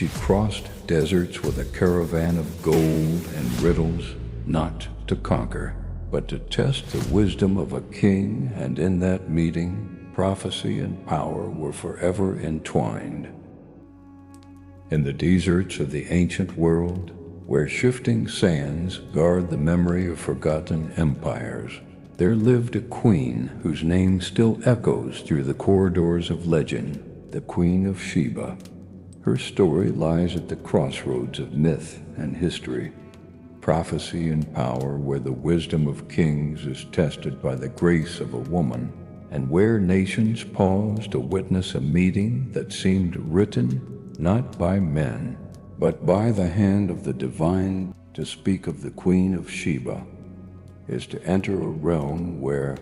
She crossed deserts with a caravan of gold and riddles, not to conquer, but to test the wisdom of a king, and in that meeting, prophecy and power were forever entwined. In the deserts of the ancient world, where shifting sands guard the memory of forgotten empires, there lived a queen whose name still echoes through the corridors of legend, the Queen of Sheba. Her story lies at the crossroads of myth and history, prophecy and power, where the wisdom of kings is tested by the grace of a woman, and where nations pause to witness a meeting that seemed written not by men, but by the hand of the divine. To speak of the Queen of Sheba is to enter a realm where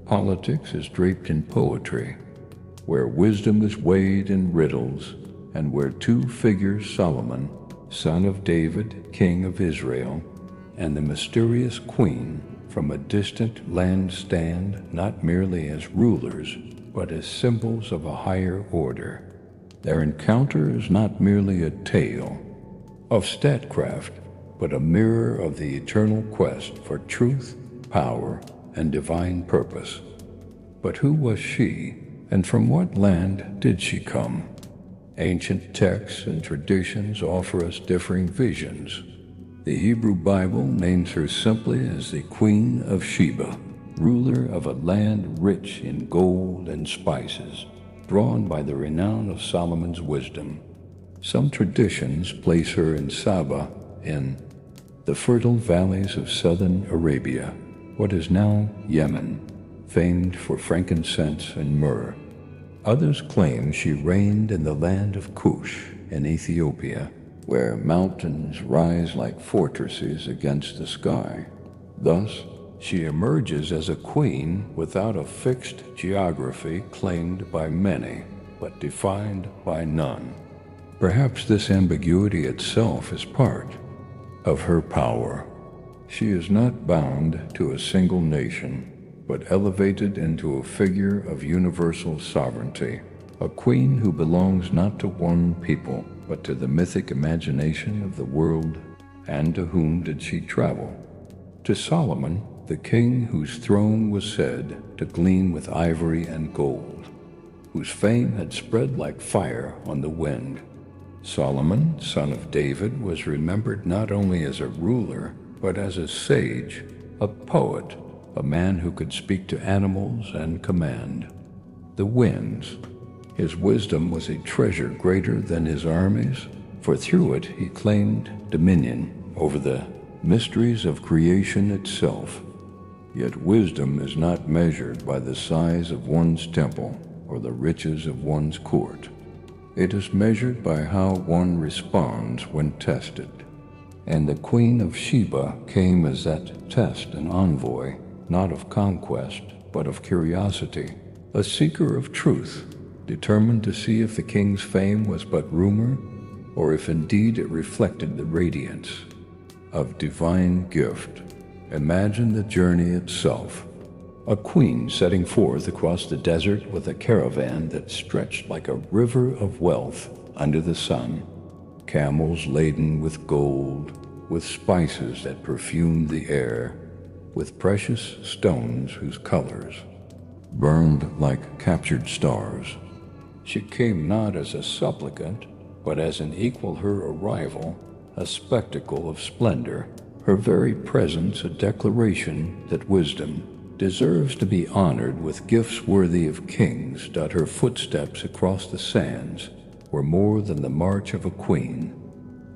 politics is draped in poetry, where wisdom is weighed in riddles, and where two figures, Solomon, son of David, king of Israel, and the mysterious queen from a distant land, stand not merely as rulers, but as symbols of a higher order. Their encounter is not merely a tale of statecraft, but a mirror of the eternal quest for truth, power, and divine purpose. But who was she, and from what land did she come? Ancient texts and traditions offer us differing visions. The Hebrew Bible names her simply as the Queen of Sheba, ruler of a land rich in gold and spices, drawn by the renown of Solomon's wisdom. Some traditions place her in Saba, in the fertile valleys of southern Arabia, what is now Yemen, famed for frankincense and myrrh. Others claim she reigned in the land of Cush in Ethiopia, where mountains rise like fortresses against the sky. Thus, she emerges as a queen without a fixed geography claimed by many, but defined by none. Perhaps this ambiguity itself is part of her power. She is not bound to a single nation, but elevated into a figure of universal sovereignty, a queen who belongs not to one people, but to the mythic imagination of the world. And to whom did she travel? To Solomon, the king whose throne was said to gleam with ivory and gold, whose fame had spread like fire on the wind. Solomon, son of David, was remembered not only as a ruler, but as a sage, a poet, a man who could speak to animals and command the winds. His wisdom was a treasure greater than his armies, for through it he claimed dominion over the mysteries of creation itself. Yet wisdom is not measured by the size of one's temple or the riches of one's court. It is measured by how one responds when tested. And the Queen of Sheba came as that test, an envoy, not of conquest, but of curiosity, a seeker of truth, determined to see if the king's fame was but rumor, or if indeed it reflected the radiance of divine gift. Imagine the journey itself. A queen setting forth across the desert with a caravan that stretched like a river of wealth under the sun, camels laden with gold, with spices that perfumed the air, with precious stones whose colors burned like captured stars. She came not as a supplicant, but as an equal her arrival, a spectacle of splendor, her very presence a declaration that wisdom deserves to be honored with gifts worthy of kings. Her footsteps across the sands were more than the march of a queen.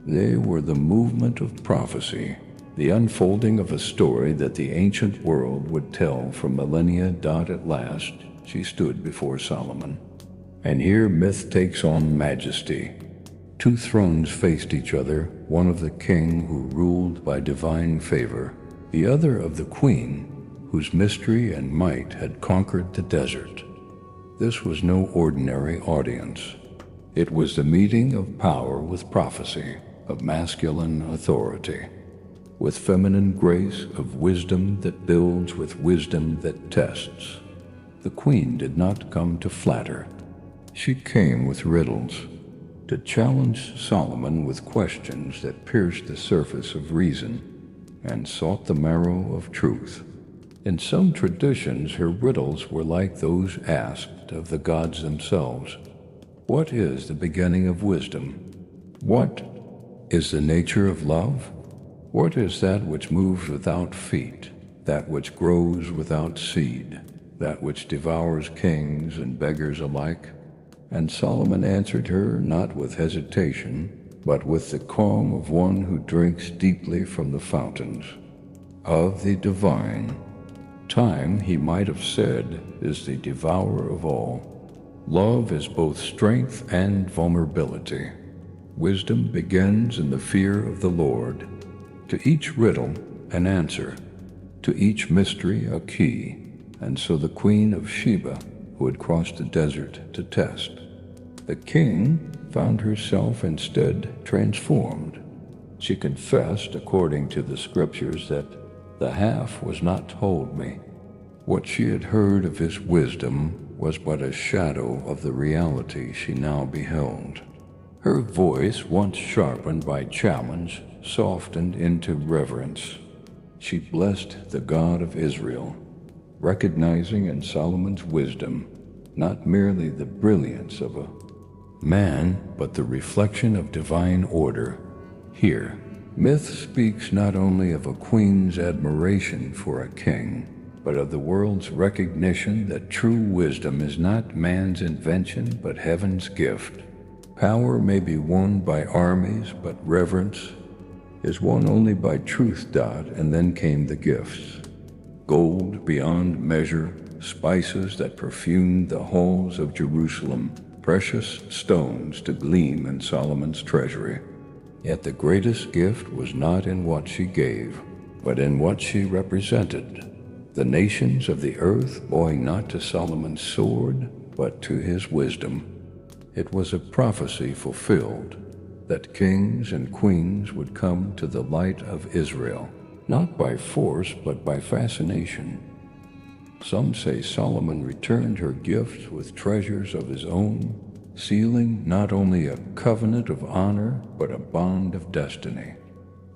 They were the movement of prophecy, the unfolding of a story that the ancient world would tell for millennia. At last, she stood before Solomon. And here myth takes on majesty. Two thrones faced each other, one of the king who ruled by divine favor, the other of the queen whose mystery and might had conquered the desert. This was no ordinary audience. It was the meeting of power with prophecy, of masculine authority, with feminine grace, of wisdom that builds with wisdom that tests. The queen did not come to flatter. She came with riddles, to challenge Solomon with questions that pierced the surface of reason and sought the marrow of truth. In some traditions, her riddles were like those asked of the gods themselves. What is the beginning of wisdom? What is the nature of love? What is that which moves without feet, that which grows without seed, that which devours kings and beggars alike? And Solomon answered her not with hesitation, but with the calm of one who drinks deeply from the fountains of the divine. Time, he might have said, is the devourer of all. Love is both strength and vulnerability. Wisdom begins in the fear of the Lord. To each riddle, an answer. To each mystery, a key. And so the Queen of Sheba, who had crossed the desert to test, the king found herself instead transformed. She confessed, according to the scriptures, that the half was not told me. What she had heard of his wisdom was but a shadow of the reality she now beheld. Her voice, once sharpened by challenge, softened into reverence. She blessed the God of Israel, recognizing in Solomon's wisdom not merely the brilliance of a man, but the reflection of divine order. Here, myth speaks not only of a queen's admiration for a king, but of the world's recognition that true wisdom is not man's invention, but heaven's gift. Power may be won by armies, but reverence is won only by truth. And then came the gifts. Gold beyond measure, spices that perfumed the halls of Jerusalem, precious stones to gleam in Solomon's treasury. Yet the greatest gift was not in what she gave, but in what she represented. The nations of the earth owing not to Solomon's sword, but to his wisdom. It was a prophecy fulfilled, that kings and queens would come to the light of Israel, not by force, but by fascination. Some say Solomon returned her gifts with treasures of his own, sealing not only a covenant of honor, but a bond of destiny.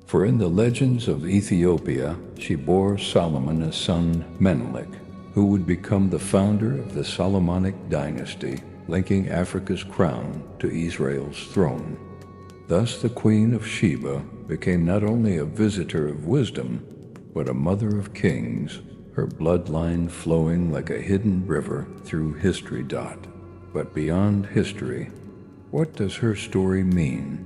For in the legends of Ethiopia, she bore Solomon a son, Menelik, who would become the founder of the Solomonic dynasty, linking Africa's crown to Israel's throne. Thus the Queen of Sheba became not only a visitor of wisdom, but a mother of kings, her bloodline flowing like a hidden river through history. But beyond history, what does her story mean?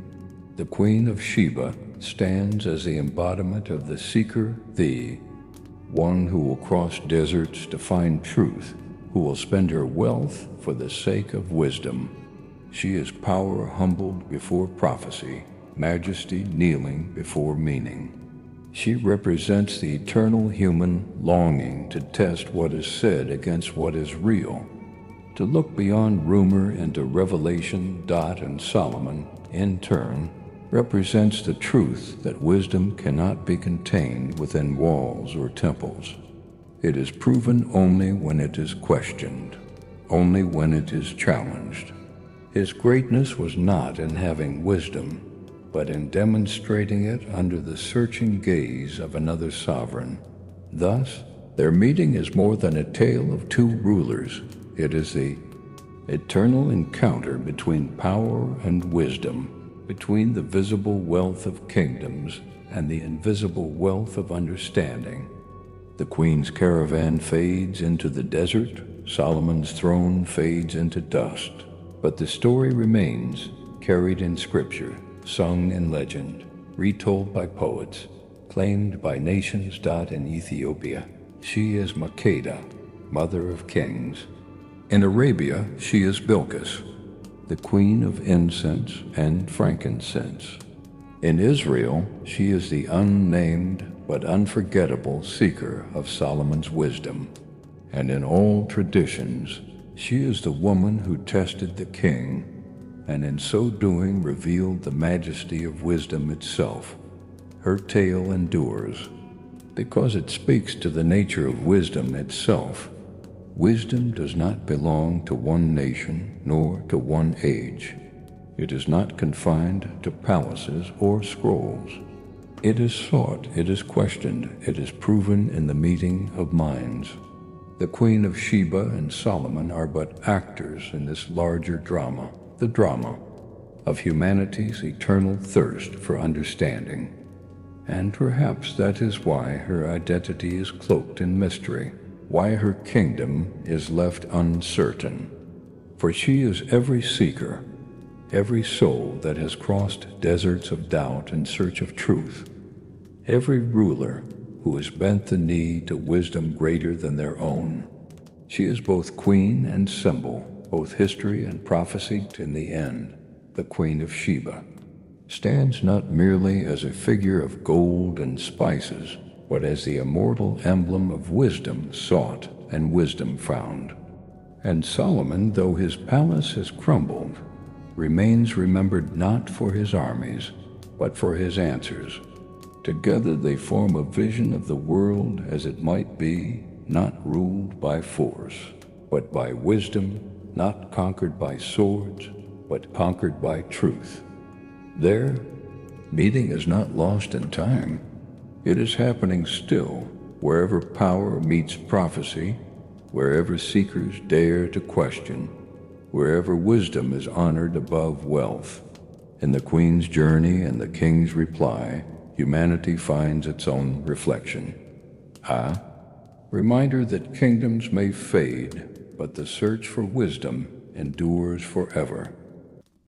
The Queen of Sheba stands as the embodiment of the seeker, the one who will cross deserts to find truth, who will spend her wealth for the sake of wisdom. She is power humbled before prophecy, majesty kneeling before meaning. She represents the eternal human longing to test what is said against what is real, to look beyond rumor into revelation. And Solomon, in turn, represents the truth that wisdom cannot be contained within walls or temples. It is proven only when it is questioned, only when it is challenged. His greatness was not in having wisdom, but in demonstrating it under the searching gaze of another sovereign. Thus, their meeting is more than a tale of two rulers. It is the eternal encounter between power and wisdom, between the visible wealth of kingdoms and the invisible wealth of understanding. The queen's caravan fades into the desert, Solomon's throne fades into dust, but the story remains, carried in scripture, sung in legend, retold by poets, claimed by nations. In Ethiopia, she is Makeda, mother of kings. In Arabia, she is Bilqis, the queen of incense and frankincense. In Israel, she is the unnamed but unforgettable seeker of Solomon's wisdom. And in all traditions, she is the woman who tested the king, and in so doing revealed the majesty of wisdom itself. Her tale endures, because it speaks to the nature of wisdom itself. Wisdom does not belong to one nation nor to one age. It is not confined to palaces or scrolls. It is sought, it is questioned, it is proven in the meeting of minds. The Queen of Sheba and Solomon are but actors in this larger drama, the drama of humanity's eternal thirst for understanding. And perhaps that is why her identity is cloaked in mystery, why her kingdom is left uncertain. For she is every seeker, every soul that has crossed deserts of doubt in search of truth, every ruler who has bent the knee to wisdom greater than their own. She is both queen and symbol, both history and prophecy in the end. The Queen of Sheba stands not merely as a figure of gold and spices, but as the immortal emblem of wisdom sought and wisdom found. And Solomon, though his palace has crumbled, remains remembered not for his armies, but for his answers. Together they form a vision of the world as it might be, not ruled by force, but by wisdom, not conquered by swords, but conquered by truth. Their meeting is not lost in time. It is happening still, wherever power meets prophecy, wherever seekers dare to question, wherever wisdom is honored above wealth. In the Queen's journey and the King's reply, humanity finds its own reflection. Reminder that kingdoms may fade, but the search for wisdom endures forever.